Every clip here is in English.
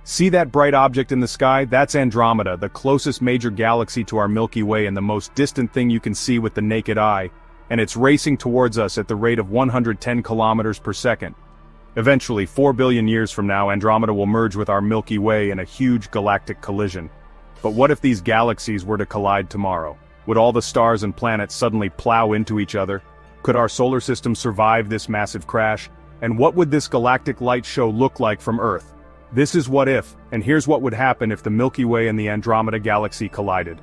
See that bright object in the sky? That's Andromeda, the closest major galaxy to our Milky Way and the most distant thing you can see with the naked eye, and it's racing towards us at the rate of 110 kilometers per second. Eventually, 4 billion years from now, Andromeda will merge with our Milky Way in a huge galactic collision. But what if these galaxies were to collide tomorrow? Would all the stars and planets suddenly plow into each other? Could our solar system survive this massive crash? And what would this galactic light show look like from Earth? This is What If, and here's what would happen if the Milky Way and the Andromeda Galaxy collided.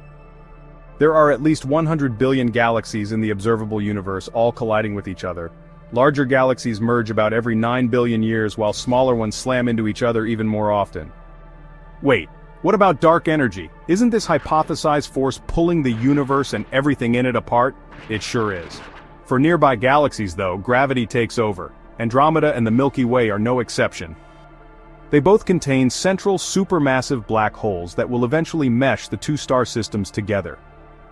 There are at least 100 billion galaxies in the observable universe, all colliding with each other. Larger galaxies merge about every 9 billion years, while smaller ones slam into each other even more often. Wait, what about dark energy? Isn't this hypothesized force pulling the universe and everything in it apart? It sure is. For nearby galaxies, though, gravity takes over. Andromeda and the Milky Way are no exception. They both contain central supermassive black holes that will eventually mesh the two star systems together.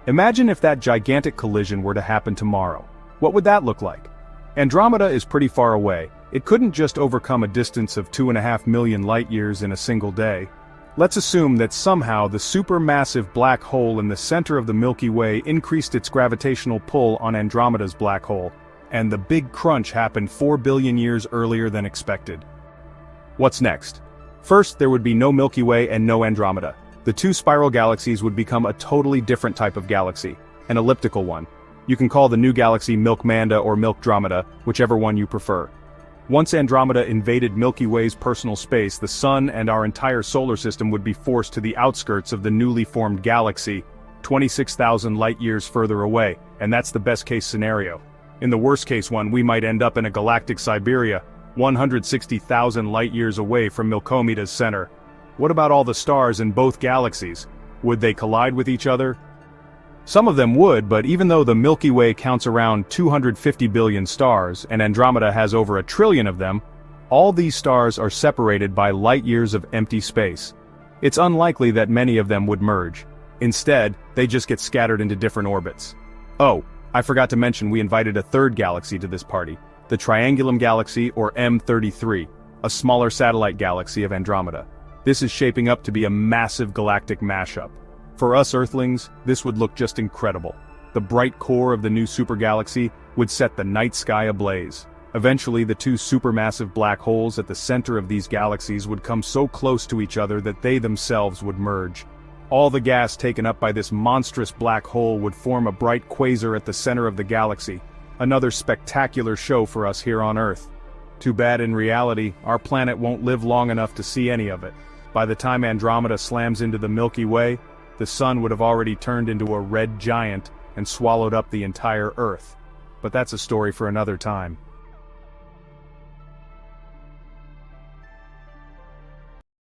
Imagine if that gigantic collision were to happen tomorrow. What would that look like? Andromeda is pretty far away. It couldn't just overcome a distance of 2.5 million light-years in a single day. Let's assume that somehow the supermassive black hole in the center of the Milky Way increased its gravitational pull on Andromeda's black hole, and the big crunch happened 4 billion years earlier than expected. What's next? First, there would be no Milky Way and no Andromeda. The two spiral galaxies would become a totally different type of galaxy, an elliptical one. You can call the new galaxy Milkmanda or Milkdromeda, whichever one you prefer. Once Andromeda invaded Milky Way's personal space, the Sun and our entire solar system would be forced to the outskirts of the newly formed galaxy, 26,000 light-years further away, and that's the best-case scenario. In the worst-case one, we might end up in a galactic Siberia, 160,000 light-years away from Milkomeda's center. What about all the stars in both galaxies? Would they collide with each other? Some of them would, but even though the Milky Way counts around 250 billion stars, and Andromeda has over 1 trillion of them, all these stars are separated by light-years of empty space. It's unlikely that many of them would merge. Instead, they just get scattered into different orbits. Oh, I forgot to mention we invited a third galaxy to this party, the Triangulum Galaxy, or M33, a smaller satellite galaxy of Andromeda. This is shaping up to be a massive galactic mashup. For us Earthlings, this would look just incredible. The bright core of the new supergalaxy would set the night sky ablaze. Eventually, the two supermassive black holes at the center of these galaxies would come so close to each other that they themselves would merge. All the gas taken up by this monstrous black hole would form a bright quasar at the center of the galaxy. Another spectacular show for us here on Earth. Too bad in reality, our planet won't live long enough to see any of it. By the time Andromeda slams into the Milky Way, the Sun would have already turned into a red giant and swallowed up the entire Earth. But that's a story for another time.